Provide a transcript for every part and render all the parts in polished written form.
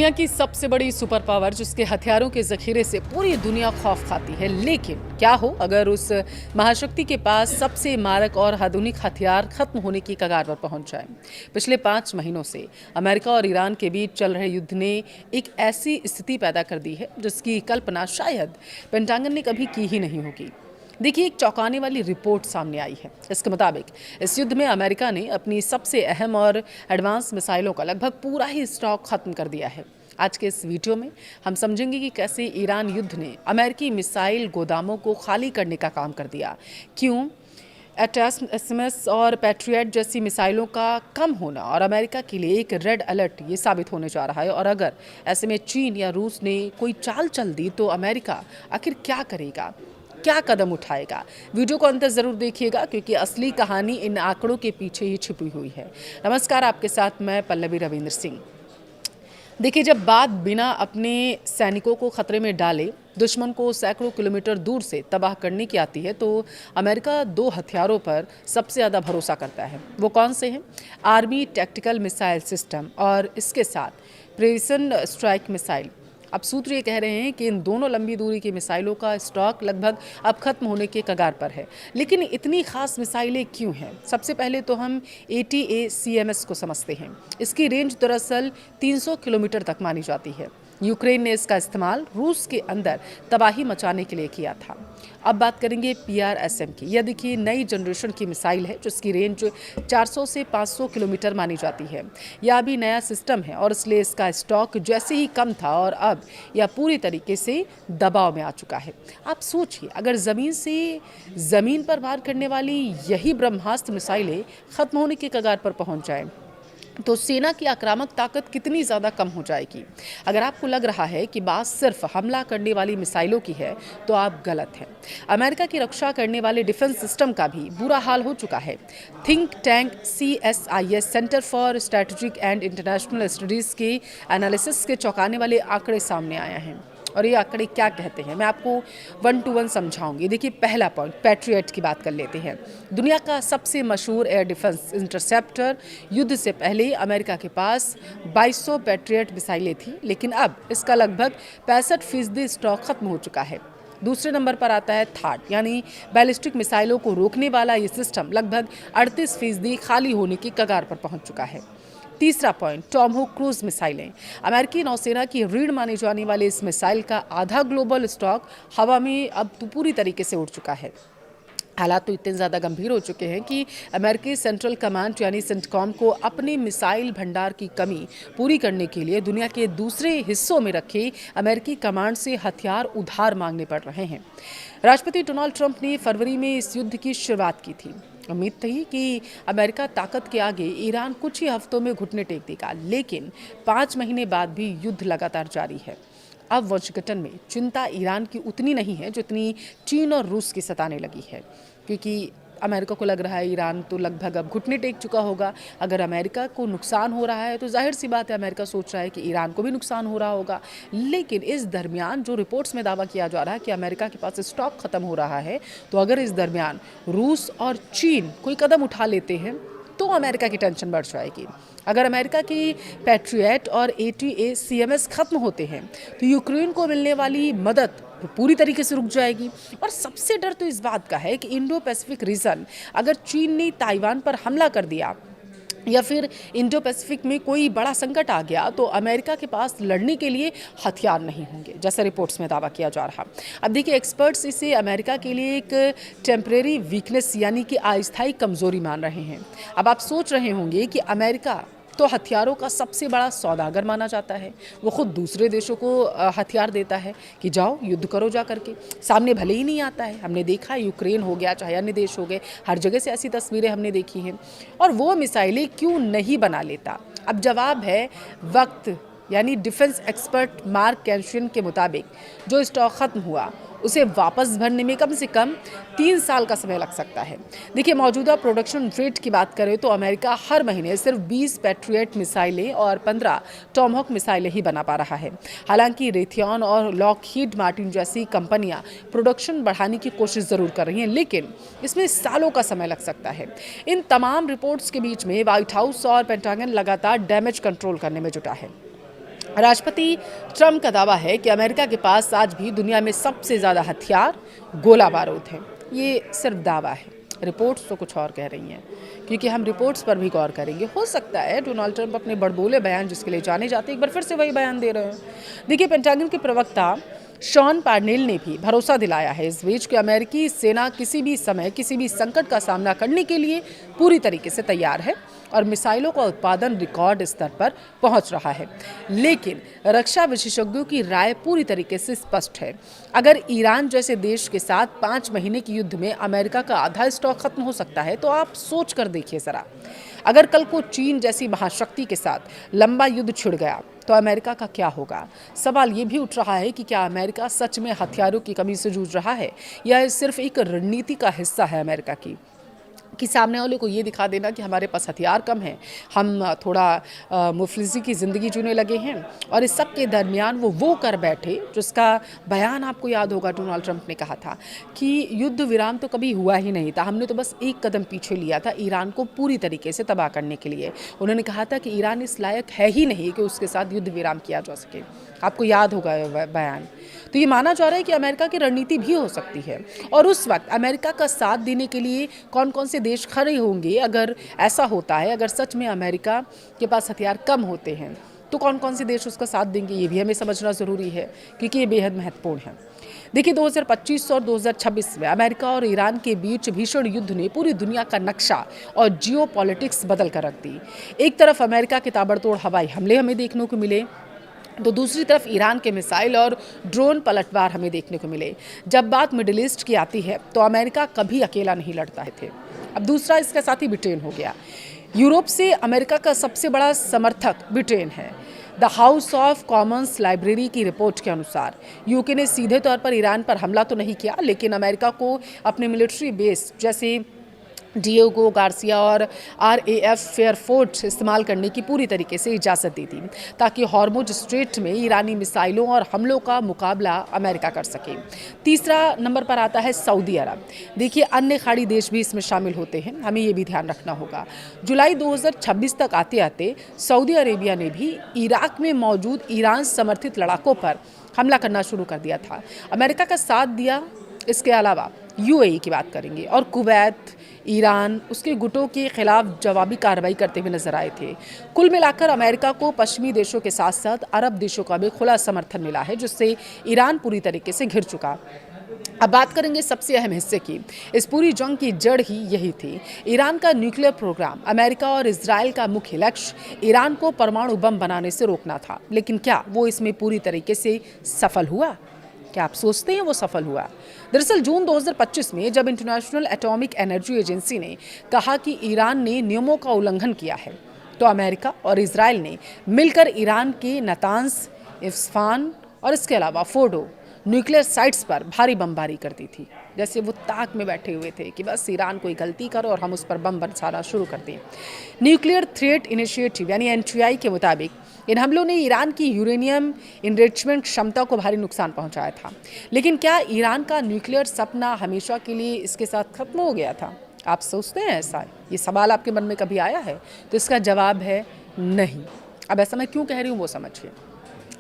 दुनिया की सबसे बड़ी सुपर पावर जिसके हथियारों के जखीरे से पूरी दुनिया खौफ खाती है। लेकिन क्या हो अगर उस महाशक्ति के पास सबसे मारक और आधुनिक हथियार खत्म होने की कगार पर पहुंच जाए। पिछले 5 महीनों से अमेरिका और ईरान के बीच चल रहे युद्ध ने एक ऐसी स्थिति पैदा कर दी है जिसकी कल्पना शायद पेंटागन ने कभी की ही नहीं होगी। देखिए, एक चौंकाने वाली रिपोर्ट सामने आई है। इसके मुताबिक इस युद्ध में अमेरिका ने अपनी सबसे अहम और एडवांस मिसाइलों का लगभग पूरा ही स्टॉक खत्म कर दिया है। आज के इस वीडियो में हम समझेंगे कि कैसे ईरान युद्ध ने अमेरिकी मिसाइल गोदामों को खाली करने का काम कर दिया, क्यों एटएसएमएस और पैट्रियट जैसी मिसाइलों का कम होना और अमेरिका के लिए एक रेड अलर्ट ये साबित होने जा रहा है, और अगर ऐसे में चीन या रूस ने कोई चाल चल दी तो अमेरिका आखिर क्या करेगा, क्या कदम उठाएगा। वीडियो को अंत तक जरूर देखिएगा क्योंकि असली कहानी इन आंकड़ों के पीछे ही छिपी हुई है। नमस्कार, आपके साथ मैं पल्लवी रविंद्र सिंह। देखिए, जब बात बिना अपने सैनिकों को खतरे में डाले दुश्मन को सैकड़ों किलोमीटर दूर से तबाह करने की आती है तो अमेरिका 2 हथियारों पर सबसे ज़्यादा भरोसा करता है। वो कौन से हैं? आर्मी टैक्टिकल मिसाइल सिस्टम और इसके साथ प्रिसिशन स्ट्राइक मिसाइल। अब सूत्र ये कह रहे हैं कि इन दोनों लंबी दूरी की मिसाइलों का स्टॉक लगभग अब खत्म होने के कगार पर है। लेकिन इतनी खास मिसाइलें क्यों हैं? सबसे पहले तो हम ATACMS को समझते हैं। इसकी रेंज दरअसल 300 किलोमीटर तक मानी जाती है। यूक्रेन ने इसका इस्तेमाल रूस के अंदर तबाही मचाने के लिए किया था। अब बात करेंगे PRSM की। यह देखिए नई जनरेशन की मिसाइल है जिसकी रेंज 400 से 500 किलोमीटर मानी जाती है। यह अभी नया सिस्टम है और इसलिए इसका स्टॉक जैसे ही कम था और अब यह पूरी तरीके से दबाव में आ चुका है। आप सोचिए, अगर ज़मीन से ज़मीन पर वार करने वाली यही ब्रह्मास्त्र मिसाइलें खत्म होने के कगार पर पहुंच जाए तो सेना की आक्रामक ताकत कितनी ज़्यादा कम हो जाएगी। अगर आपको लग रहा है कि बात सिर्फ हमला करने वाली मिसाइलों की है तो आप गलत हैं। अमेरिका की रक्षा करने वाले डिफेंस सिस्टम का भी बुरा हाल हो चुका है। Think tank CSIS centre for strategic and international studies के एनालिसिस के चौंकाने वाले आंकड़े सामने आए हैं। और ये आंकड़े क्या कहते हैं मैं आपको 1 to 1 समझाऊंगी। देखिए, पहला पॉइंट, पैट्रियट की बात कर लेते हैं। दुनिया का सबसे मशहूर एयर डिफेंस इंटरसेप्टर। युद्ध से पहले अमेरिका के पास 2200 पैट्रियट मिसाइलें थी, लेकिन अब इसका लगभग 65% स्टॉक खत्म हो चुका है। दूसरे नंबर पर आता है थाड, यानी बैलिस्टिक मिसाइलों को रोकने वाला ये सिस्टम लगभग 38% खाली होने की कगार पर पहुंच चुका है। तीसरा पॉइंट, टॉमहोक क्रूज मिसाइलें। अमेरिकी नौसेना की रीढ़ मानी जाने वाली इस मिसाइल का आधा ग्लोबल स्टॉक हवा में अब तो पूरी तरीके से उड़ चुका है। हालात तो इतने ज़्यादा गंभीर हो चुके हैं कि अमेरिकी सेंट्रल कमांड यानी सेंटकॉम को अपने मिसाइल भंडार की कमी पूरी करने के लिए दुनिया के दूसरे हिस्सों में रखे अमेरिकी कमांड से हथियार उधार मांगने पड़ रहे हैं। राष्ट्रपति डोनाल्ड ट्रंप ने फरवरी में इस युद्ध की शुरुआत की थी। उम्मीद थी कि अमेरिका ताकत के आगे ईरान कुछ ही हफ्तों में घुटने टेक देगा, लेकिन 5 महीने बाद भी युद्ध लगातार जारी है। अब वाशिंगटन में चिंता ईरान की उतनी नहीं है जितनी चीन और रूस की सताने लगी है, क्योंकि अमेरिका को लग रहा है ईरान तो लगभग अब घुटने टेक चुका होगा। अगर अमेरिका को नुकसान हो रहा है तो जाहिर सी बात है अमेरिका सोच रहा है कि ईरान को भी नुकसान हो रहा होगा। लेकिन इस दरमियान जो रिपोर्ट्स में दावा किया जा रहा है कि अमेरिका के पास स्टॉक खत्म हो रहा है, तो अगर इस दरमियान रूस और चीन कोई कदम उठा लेते हैं तो अमेरिका की टेंशन बढ़ जाएगी। अगर अमेरिका की पैट्रियट और ATACMS खत्म होते हैं तो यूक्रेन को मिलने वाली मदद पूरी तरीके से रुक जाएगी। और सबसे डर तो इस बात का है कि इंडो पैसिफिक रीजन, अगर चीन ने ताइवान पर हमला कर दिया या फिर इंडो पैसिफिक में कोई बड़ा संकट आ गया तो अमेरिका के पास लड़ने के लिए हथियार नहीं होंगे, जैसा रिपोर्ट्स में दावा किया जा रहा। अब देखिए, एक्सपर्ट्स इसे अमेरिका के लिए एक टेम्परेरी वीकनेस यानी कि अस्थायी कमजोरी मान रहे हैं। अब आप सोच रहे होंगे कि अमेरिका तो हथियारों का सबसे बड़ा सौदागर माना जाता है, वो खुद दूसरे देशों को हथियार देता है कि जाओ युद्ध करो जा करके, सामने भले ही नहीं आता है। हमने देखा है, यूक्रेन हो गया चाहे अन्य देश हो गए, हर जगह से ऐसी तस्वीरें हमने देखी हैं। और वो मिसाइलें क्यों नहीं बना लेता? अब जवाब है वक्त, यानी डिफेंस एक्सपर्ट मार्क कैंशियन के मुताबिक जो स्टॉक खत्म हुआ उसे वापस भरने में कम से कम 3 साल का समय लग सकता है। देखिए, मौजूदा प्रोडक्शन रेट की बात करें तो अमेरिका हर महीने सिर्फ 20 पैट्रियट मिसाइलें और 15 टॉमहॉक मिसाइलें ही बना पा रहा है। हालांकि रेथियन और लॉकहीड मार्टिन जैसी कंपनियां प्रोडक्शन बढ़ाने की कोशिश ज़रूर कर रही हैं, लेकिन इसमें सालों का समय लग सकता है। इन तमाम रिपोर्ट्स के बीच में व्हाइट हाउस और पेंटागन लगातार डैमेज कंट्रोल करने में जुटा है। राष्ट्रपति ट्रंप का दावा है कि अमेरिका के पास आज भी दुनिया में सबसे ज़्यादा हथियार, गोला बारूद हैं। ये सिर्फ दावा है, रिपोर्ट्स तो कुछ और कह रही हैं, क्योंकि हम रिपोर्ट्स पर भी गौर करेंगे। हो सकता है डोनाल्ड ट्रंप अपने बड़बोले बयान जिसके लिए जाने जाते एक बार फिर से वही बयान दे रहे हैं। देखिए, पेंटागन के प्रवक्ता शॉन पार्नेल ने भी भरोसा दिलाया है इस बीच कि अमेरिकी सेना किसी भी समय किसी भी संकट का सामना करने के लिए पूरी तरीके से तैयार है और मिसाइलों का उत्पादन रिकॉर्ड स्तर पर पहुंच रहा है। लेकिन रक्षा विशेषज्ञों की राय पूरी तरीके से स्पष्ट है। अगर ईरान जैसे देश के साथ 5 महीने के युद्ध में अमेरिका का आधा स्टॉक खत्म हो सकता है, तो आप सोच कर देखिए ज़रा। अगर कल को चीन जैसी महाशक्ति के साथ लंबा युद्ध छिड़ गया तो अमेरिका का क्या होगा? सवाल ये भी उठ रहा है कि क्या अमेरिका सच में हथियारों की कमी से जूझ रहा है या ये सिर्फ एक रणनीति का हिस्सा है अमेरिका की, कि सामने वाले को ये दिखा देना कि हमारे पास हथियार कम हैं, हम थोड़ा मुफलिसी की ज़िंदगी जीने लगे हैं, और इस सब के दरमियान वो कर बैठे जिसका बयान आपको याद होगा। डोनाल्ड ट्रंप ने कहा था कि युद्ध विराम तो कभी हुआ ही नहीं था, हमने तो बस एक कदम पीछे लिया था ईरान को पूरी तरीके से तबाह करने के लिए। उन्होंने कहा था कि ईरान इस लायक है ही नहीं कि उसके साथ युद्ध विराम किया जा सके। आपको याद होगा यह बयान। तो ये माना जा रहा है कि अमेरिका की रणनीति भी हो सकती है, और उस वक्त अमेरिका का साथ देने के लिए कौन कौन से देश खड़े होंगे अगर ऐसा होता है, अगर सच में अमेरिका के पास हथियार कम होते हैं तो कौन कौन से देश उसका साथ देंगे, ये भी हमें समझना ज़रूरी है, क्योंकि ये बेहद महत्वपूर्ण है। देखिए, 2025 और 2026 में अमेरिका और ईरान के बीच भीषण युद्ध ने पूरी दुनिया का नक्शा और जियो पॉलिटिक्स बदल कर रख दी। एक तरफ अमेरिका के ताबड़तोड़ हवाई हमले हमें देखने को मिले, तो दूसरी तरफ ईरान के मिसाइल और ड्रोन पलटवार हमें देखने को मिले। जब बात मिडिल ईस्ट की आती है तो अमेरिका कभी अकेला नहीं लड़ता थे। अब दूसरा इसका साथी ब्रिटेन हो गया। यूरोप से अमेरिका का सबसे बड़ा समर्थक ब्रिटेन है। The house of Commons library की रिपोर्ट के अनुसार यूके ने सीधे तौर पर ईरान पर हमला तो नहीं किया, लेकिन अमेरिका को अपने मिलिट्री बेस जैसे डिएगो गार्सिया और RAF फेयरफोर्ट इस्तेमाल करने की पूरी तरीके से इजाज़त दी थी, ताकि हॉर्मुज स्ट्रेट में ईरानी मिसाइलों और हमलों का मुकाबला अमेरिका कर सके। तीसरा नंबर पर आता है सऊदी अरब। देखिए, अन्य खाड़ी देश भी इसमें शामिल होते हैं, हमें ये भी ध्यान रखना होगा। जुलाई 2026 तक आते आते सऊदी अरेबिया ने भी इराक में मौजूद ईरान समर्थित लड़ाकों पर हमला करना शुरू कर दिया था। अमेरिका का साथ दिया। इसके अलावा UAE की बात करेंगे, और कुवैत, ईरान उसके गुटों के खिलाफ जवाबी कार्रवाई करते हुए नजर आए थे। कुल मिलाकर अमेरिका को पश्चिमी देशों के साथ साथ अरब देशों का भी खुला समर्थन मिला है, जिससे ईरान पूरी तरीके से घिर चुका। अब बात करेंगे सबसे अहम हिस्से की। इस पूरी जंग की जड़ ही यही थी, ईरान का न्यूक्लियर प्रोग्राम। अमेरिका और इजराइल का मुख्य लक्ष्य ईरान को परमाणु बम बनाने से रोकना था, लेकिन क्या वो इसमें पूरी तरीके से सफल हुआ? क्या आप सोचते हैं वो सफल हुआ? दरअसल जून 2025 में जब इंटरनेशनल एटॉमिक एनर्जी एजेंसी ने कहा कि ईरान ने नियमों का उल्लंघन किया है, तो अमेरिका और इजराइल ने मिलकर ईरान के नातांज, इस्फहान और इसके अलावा फोर्डो न्यूक्लियर साइट्स पर भारी बमबारी कर दी थी। जैसे वो ताक में बैठे हुए थे कि बस ईरान कोई गलती करो और हम उस पर बम बरसाना शुरू कर दें। न्यूक्लियर थ्रेट इनिशिएटिव यानी NTI के मुताबिक इन हमलों ने ईरान की यूरेनियम इनरिचमेंट क्षमता को भारी नुकसान पहुंचाया था। लेकिन क्या ईरान का न्यूक्लियर सपना हमेशा के लिए इसके साथ खत्म हो गया था? आप सोचते हैं ऐसा? ये सवाल आपके मन में कभी आया है? तो इसका जवाब है नहीं। अब ऐसा मैं क्यों कह रही हूँ वो समझिए।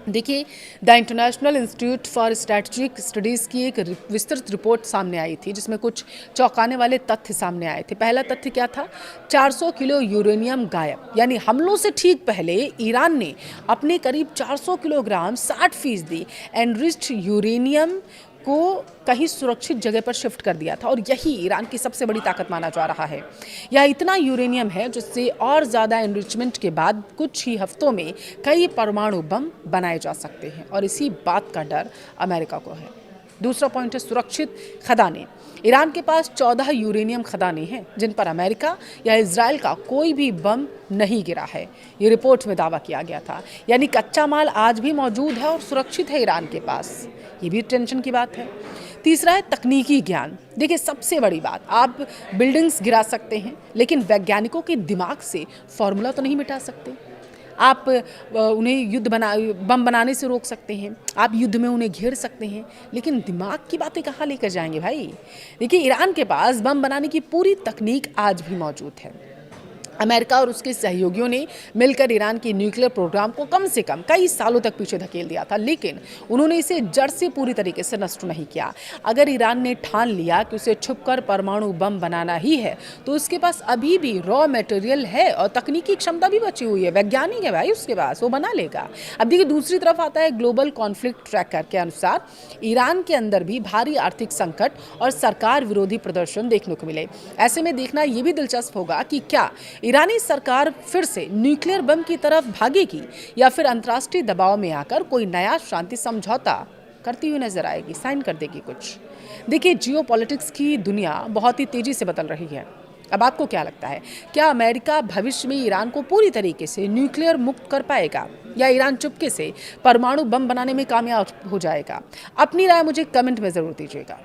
देखिए, the international institute for strategic studies की एक विस्तृत रिपोर्ट सामने आई थी, जिसमें कुछ चौंकाने वाले तथ्य सामने आए थे। पहला तथ्य क्या था? 400 किलो यूरेनियम गायब। यानी हमलों से ठीक पहले ईरान ने अपने करीब 400 किलोग्राम 60% एनरिच्ड यूरेनियम को कहीं सुरक्षित जगह पर शिफ्ट कर दिया था, और यही ईरान की सबसे बड़ी ताकत माना जा रहा है। यह इतना यूरेनियम है जिससे और ज़्यादा एनरिचमेंट के बाद कुछ ही हफ्तों में कई परमाणु बम बनाए जा सकते हैं, और इसी बात का डर अमेरिका को है। दूसरा पॉइंट है सुरक्षित खदानें। ईरान के पास 14 यूरेनियम खदानें हैं जिन पर अमेरिका या इजराइल का कोई भी बम नहीं गिरा है, ये रिपोर्ट में दावा किया गया था। यानी कच्चा माल आज भी मौजूद है और सुरक्षित है ईरान के पास। ये भी टेंशन की बात है। तीसरा है तकनीकी ज्ञान। देखिए, सबसे बड़ी बात, आप बिल्डिंग्स गिरा सकते हैं, लेकिन वैज्ञानिकों के दिमाग से फॉर्मूला तो नहीं मिटा सकते। आप उन्हें बम बनाने से रोक सकते हैं, आप युद्ध में उन्हें घेर सकते हैं, लेकिन दिमाग की बातें कहाँ लेकर जाएंगे भाई? देखिए, ईरान के पास बम बनाने की पूरी तकनीक आज भी मौजूद है। अमेरिका और उसके सहयोगियों ने मिलकर ईरान के न्यूक्लियर प्रोग्राम को कम से कम कई सालों तक पीछे धकेल दिया था, लेकिन उन्होंने इसे जड़ से पूरी तरीके से नष्ट नहीं किया। अगर ईरान ने ठान लिया कि उसे छुपकर परमाणु बम बनाना ही है, तो उसके पास अभी भी रॉ मटेरियल है और तकनीकी क्षमता भी बची हुई है। वैज्ञानिक है भाई उसके पास, वो बना लेगा। अब देखिए, दूसरी तरफ आता है ग्लोबल कॉन्फ्लिक्ट ट्रैकर के अनुसार ईरान के अंदर भी भारी आर्थिक संकट और सरकार विरोधी प्रदर्शन देखने को मिले। ऐसे में देखना यह भी दिलचस्प होगा कि क्या ईरानी सरकार फिर से न्यूक्लियर बम की तरफ भागेगी या फिर अंतर्राष्ट्रीय दबाव में आकर कोई नया शांति समझौता करती हुई नजर आएगी, साइन कर देगी कुछ। देखिए, जियोपॉलिटिक्स की दुनिया बहुत ही तेजी से बदल रही है। अब आपको क्या लगता है, क्या अमेरिका भविष्य में ईरान को पूरी तरीके से न्यूक्लियर मुक्त कर पाएगा या ईरान चुपके से परमाणु बम बनाने में कामयाब हो जाएगा? अपनी राय मुझे कमेंट में जरूर दीजिएगा।